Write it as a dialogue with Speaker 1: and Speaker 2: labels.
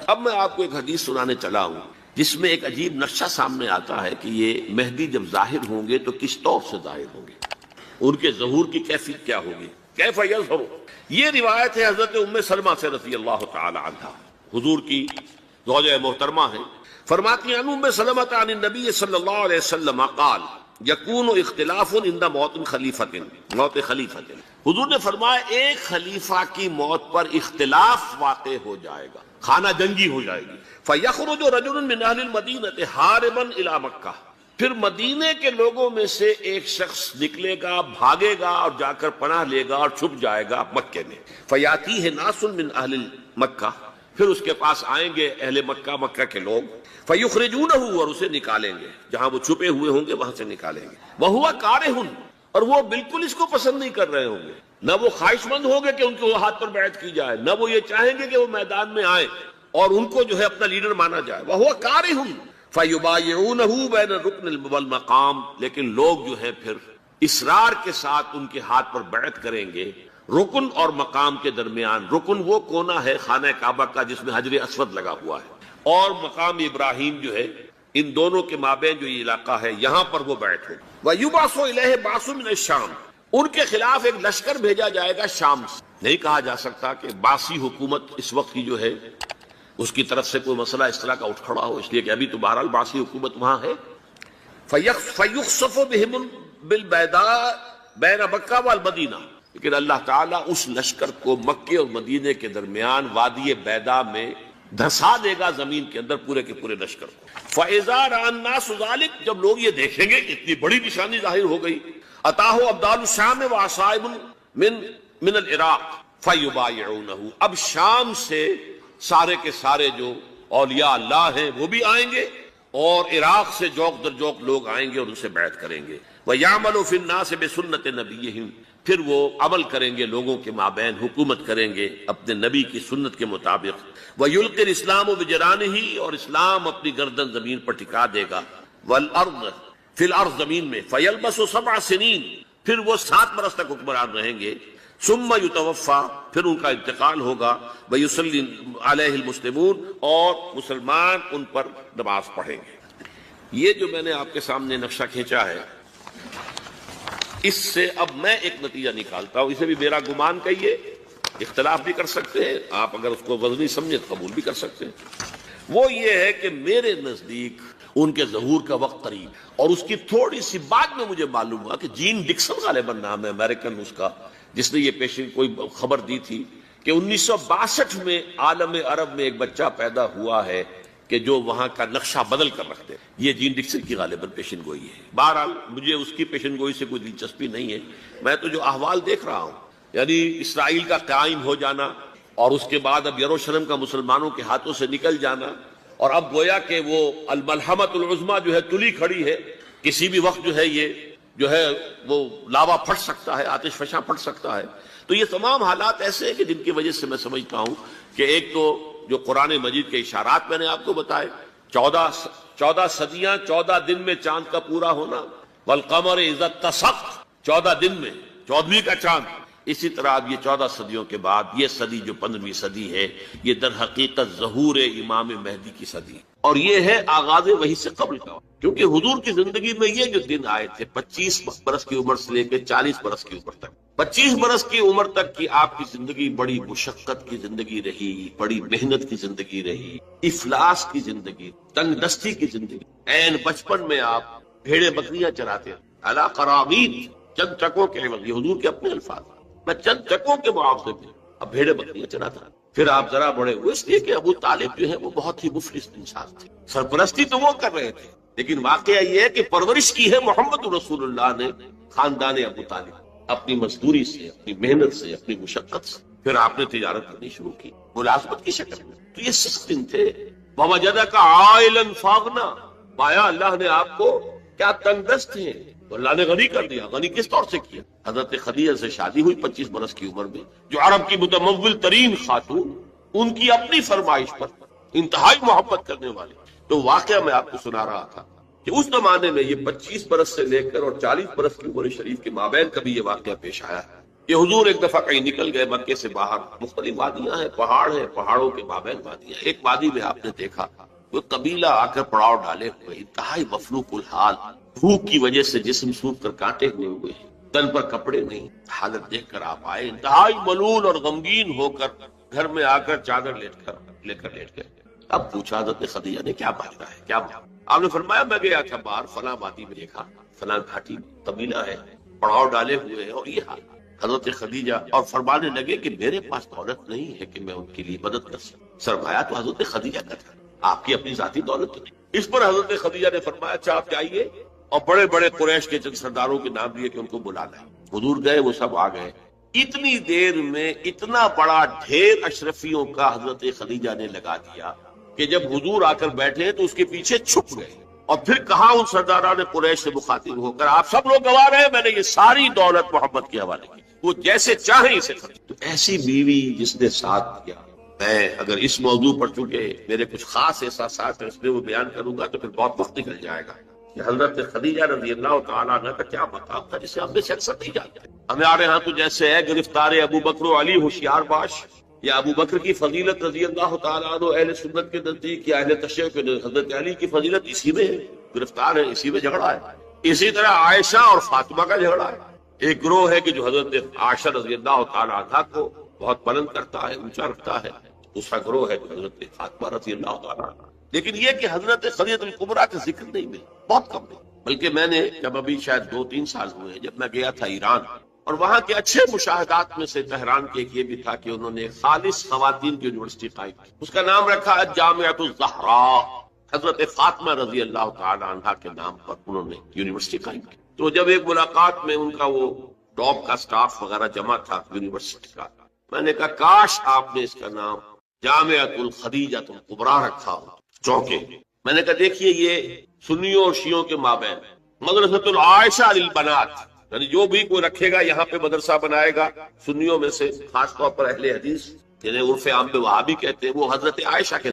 Speaker 1: اب میں آپ کو ایک حدیث سنانے چلا ہوں جس میں ایک عجیب نقشہ سامنے آتا ہے کہ یہ مہدی جب ظاہر ہوں گے تو کس طور سے ظاہر ہوں گے، ان کے ظہور کی کیفیت کیا ہوگی، کیف یظہر۔ یہ روایت ہے حضرت ام سلمہ سے رضی اللہ تعالی عنہا، حضور کی زوجہ محترمہ ہیں، فرماتی ہیں ام سلمہ عن النبی صلی اللہ علیہ وسلم قال یکون اختلاف عند موت خلیفۃ، موت خلیفۃ، حضور نے فرمایا ایک خلیفہ کی موت پر اختلاف واقع ہو جائے گا، خانہ جنگی ہو جائے گی، فیخرج رجل من اہل المدینہ حاربا الی مکہ، پھر مدینے کے لوگوں میں سے ایک شخص نکلے گا، بھاگے گا اور جا کر پناہ لے گا اور چھپ جائے گا مکے میں، فیاتیہ ناس من اہل مکہ، پھر اس کے پاس آئیں گے اہل مکہ، مکہ کے لوگ، فیخرجونہ، اور اسے نکالیں گے، جہاں وہ چھپے ہوئے ہوں گے وہاں سے نکالیں گے، وہو کارہ، اور وہ بالکل اس کو پسند نہیں کر رہے ہوں گے، نہ وہ خواہش مند ہوں گے کہ ان کے ہاتھ پر بیعت کی جائے، نہ وہ یہ چاہیں گے کہ وہ میدان میں آئیں اور ان کو جو ہے اپنا لیڈر مانا جائے، وہو کارہ، فیبایعونہ بین الرکن والمقام، لیکن لوگ جو ہے پھر اصرار کے ساتھ ان کے ہاتھ پر بیعت کریں گے رکن اور مقام کے درمیان۔ رکن وہ کونا ہے خانہ کعبہ کا جس میں حجر اسود لگا ہوا ہے، اور مقام ابراہیم جو ہے، ان دونوں کے مابین جو یہ علاقہ ہے یہاں پر وہ بیعت ہو۔ وَيُبْعَثُ إِلَيْهِ بَعْثٌ مِنَ الشَّامِ، ان کے خلاف ایک لشکر بھیجا جائے گا شام سے۔ نہیں کہا جا سکتا کہ باسی حکومت اس وقت کی جو ہے اس کی طرف سے کوئی مسئلہ اس طرح کا اٹھ کھڑا ہو، اس لیے کہ ابھی تو بہرحال باسی حکومت وہاں ہے۔ فَيُخْصَفُ بِهِمْ بِالْبَيْضَاءِ بَيْنَ مَکَّہ وَالْمَدِینَةِ، لیکن اللہ تعالیٰ اس لشکر کو مکے اور مدینے کے درمیان وادی بیضاء میں دھسا دے گا زمین کے اندر، پورے کے پورے لشکر کو۔ فَإِذَا رَأَى النَّاسُ ذَلِكَ، جب لوگ یہ دیکھیں گے کہ اتنی بڑی نشانی ظاہر ہو گئی، أَتَاهُ أَبْدَالُ الشَّامِ وَعَصَائِبٌ من العراق فَيُبَايِعُونَهُ، اب شام سے سارے کے سارے جو اولیاء اللہ ہیں وہ بھی آئیں گے، اور عراق سے جوق در جوق لوگ آئیں گے اور ان سے بیعت کریں گے۔ وَيَعْمَلُ فِي النَّاسِ بِسُنَّةِ نَبِيِّهِمْ، پھر وہ عمل کریں گے لوگوں کے مابین، حکومت کریں گے اپنے نبی کی سنت کے مطابق۔ وَيُلْقِي الْإِسْلَامُ بِجَرَانِهِ، اور اسلام اپنی گردن زمین پر ٹکا دے گا، وَالْأَرْضِ فِي الْأَرْضِ، زمین میں، فَيَلْبَسُ 7 سنین، پھر وہ 7 برس تک حکمران رہیں گے، ثم یتوفا، پھر ان کا انتقال ہوگا، ویصلی علیہ المسلمون، اور مسلمان ان پر نماز پڑھیں گے۔ یہ جو میں نے آپ کے سامنے نقشہ کھینچا ہے، اس سے اب میں ایک نتیجہ نکالتا ہوں، اسے بھی میرا گمان کہیے، اختلاف بھی کر سکتے ہیں آپ، اگر اس کو وزنی سمجھے تو قبول بھی کر سکتے ہیں۔ وہ یہ ہے کہ میرے نزدیک ان کے ظہور کا وقت قریب، اور اس کی تھوڑی سی بعد میں مجھے معلوم ہوا کہ جین ڈکسن غالباً نام ہے امریکن اس کا، جس نے یہ پیشن کوئی خبر دی تھی کہ 1962 میں عالم عرب میں ایک بچہ پیدا ہوا ہے کہ جو وہاں کا نقشہ بدل کر رکھتے۔ یہ جین ڈکسن کی غالباً پیشن گوئی ہے۔ بہرحال مجھے اس کی پیشن گوئی سے کوئی دلچسپی نہیں ہے، میں تو جو احوال دیکھ رہا ہوں، یعنی اسرائیل کا قائم ہو جانا، اور اس کے بعد اب یروشلم کا مسلمانوں کے ہاتھوں سے نکل جانا، اور اب گویا کہ وہ الملحمۃ العظمیٰ جو ہے تلی کھڑی ہے، کسی بھی وقت جو ہے یہ جو ہے وہ لاوا پھٹ سکتا ہے، آتش فشاں پھٹ سکتا ہے۔ تو یہ تمام حالات ایسے ہیں کہ جن کی وجہ سے میں سمجھتا ہوں کہ ایک تو جو قرآن مجید کے اشارات میں نے آپ کو بتائے، 14 صدیاں 14 دن میں چاند کا پورا ہونا، والقمر اذا اتسق، 14 دن میں 14ویں کا چاند۔ اسی طرح اب یہ 14 صدیوں کے بعد یہ صدی جو 15ویں صدی ہے، یہ در حقیقت ظہور امام مہدی کی صدی، اور یہ ہے آغاز وحی سے قبل کا، کیونکہ حضور کی زندگی میں یہ جو دن آئے تھے 25 برس کی عمر سے لے کے 40 برس کی عمر تک، 25 برس کی عمر تک کی آپ کی زندگی بڑی مشقت کی زندگی رہی، بڑی محنت کی زندگی رہی، افلاس کی زندگی، تنگ دستی کی زندگی۔ عین بچپن میں آپ بھیڑے بکریاں چراتے ہیں، علی قراوید، چند ٹکوں کے عوض، یہ حضور کے اپنے الفاظ، میں چند ٹکوں کے معاوضے میں اب بھیڑے بکریاں چراتا۔ پھر آپ ذرا بڑے ہوئے، اس لیے کہ ابو طالب جو ہے وہ بہت ہی مفلس انسان تھے، سرپرستی تو وہ کر رہے تھے، لیکن واقعہ یہ ہے کہ پرورش کی ہے محمد رسول اللہ نے خاندان ابو طالب، اپنی مزدوری سے، اپنی محنت سے، اپنی مشقت سے۔ پھر آپ نے تجارت کرنی شروع کی ملازمت کی شکل میں، تو یہ سخت دن تھے۔ وَوَجَدَكَ عَائِلًا فَأَغْنَىٰ، پایا اللہ نے آپ کو کیا تنگ دست ہیں، تو اللہ نے غنی کر دیا۔ غنی کس طور سے کیا؟ حضرت خدیجہ سے شادی ہوئی 25 برس کی عمر میں، جو عرب کی متمول ترین خاتون، ان کی اپنی فرمائش پر انتہائی محبت کرنے والی۔ تو واقعہ میں آپ کو سنا رہا تھا کہ اس زمانے میں یہ 25 برس سے لے کر اور 40 برس کی عمر شریف کے مابین کبھی یہ واقعہ پیش آیا ہے کہ حضور ایک دفعہ کہیں نکل گئے مکے سے باہر، مختلف وادیاں ہیں، پہاڑ ہیں، پہاڑوں کے مابین وادیاں، ایک وادی میں آپ نے دیکھا وہ قبیلہ آ کر پڑاؤ ڈالے ہوئے، انتہائی مفلوق الحال، بھوک کی وجہ سے جسم سوکھ کر کانٹے ہوئے ہوئے ہیں، تن پر کپڑے نہیں، حالت دیکھ کر آپ آئے، انتہائی ملول اور غمگین ہو کر گھر میں آ کر چادر لے کر لیٹ گئے۔ اب پوچھا حضرت خدیجہ نے کیا مانگا ہے، کیا مانگا؟ آپ نے فرمایا میں گیا تھا باہر فلاں وادی میں، دیکھا فلاں گھاٹی قبیلہ ہے، پڑاؤ ڈالے ہوئے ہیں اور یہ حال۔ حضرت خدیجہ اور فرمانے لگے کہ میرے پاس دولت نہیں ہے کہ میں ان کے لیے مدد کر سکوں۔ سرمایہ تو حضرت خدیجہ کا تھا، آپ کی اپنی ذاتی دولت نہیں۔ اس پر حضرت خدیجہ نے فرمایا اچھا آپ جائیے اور بڑے بڑے قریش کے چند سرداروں کے نام دیے کہ ان کو بلانا ہے۔ حضور گئے، وہ سب آ گئے، اتنی دیر میں اتنا بڑا ڈھیر اشرفیوں کا حضرت خدیجہ نے لگا دیا کہ جب حضور آ کر بیٹھے تو اس کے پیچھے چھپ گئے، اور پھر کہا ان سرداران قریش سے مخاطب ہو کر آپ سب لوگ گواہ رہے، میں نے یہ ساری دولت محمد کے حوالے کی، وہ جیسے چاہیں اسے خرچ۔ تو ایسی بیوی جس نے ساتھ دیا، میں اگر اس موضوع پر چونکہ میرے کچھ خاص احساسات ہیں اس میں وہ بیان کروں گا تو پھر بہت وقت نکل جائے گا کہ حضرت خدیجہ رضی اللہ تعالیٰ عنہ کا کیا مقام تھا جسے ہم میں سے اکثر نہیں جانتے۔ ہمارے ہاں تو جیسے ہے گرفتار ابو بکر و علی ہوشیار باش، یا ابو بکر کی فضیلت رضی اللہ تعالیٰ عنہ اہل سنت کے نزدیک، یا اہل تشیع کے حضرت علی کی فضیلت اسی میں ہے، گرفتار ہے، اسی میں جھگڑا ہے۔ اسی طرح عائشہ اور فاطمہ کا جھگڑا ہے۔ ایک گروہ ہے کہ جو حضرت عائشہ رضی اللہ تعالیٰ عنہ کو بہت بلند کرتا ہے، اونچا رکھتا ہے، دوسرا گروہ ہے جو حضرت فاطمہ رضی اللہ تعالیٰ عنہ۔ لیکن یہ کہ حضرت خدیجہ الکبریٰ کا ذکر نہیں ملا، بہت کم نہیں۔ بلکہ میں نے جب ابھی شاید 2-3 سال ہوئے جب میں گیا تھا ایران، اور وہاں کے اچھے مشاہدات میں سے تہران کے ایک یہ بھی تھا کہ انہوں نے خالص خواتین کی یونیورسٹی قائم کی، اس کا نام رکھا جامعۃ الزہراء، حضرت فاطمہ رضی اللہ تعالی عنہا کے نام پر انہوں نے یونیورسٹی قائم کی۔ تو جب ایک ملاقات میں ان کا وہ ٹاپ کا سٹاف وغیرہ جمع تھا یونیورسٹی کا، میں نے کہا کاش آپ نے اس کا نام جامعۃ الخدیجۃ الکبریٰ رکھا ہو، چونکہ میں نے کہا دیکھیے یہ سنیوں اور شیعوں کے مابین مدرسۃ العائشہ للبنات، یعنی جو بھی کوئی رکھے گا یہاں پہ مدرسہ بنائے گا سنیوں میں سے، خاص طور پر اہل حدیث جنہیں عرف عام میں وہابی کہتے ہیں، وہ حضرت عائشہ کے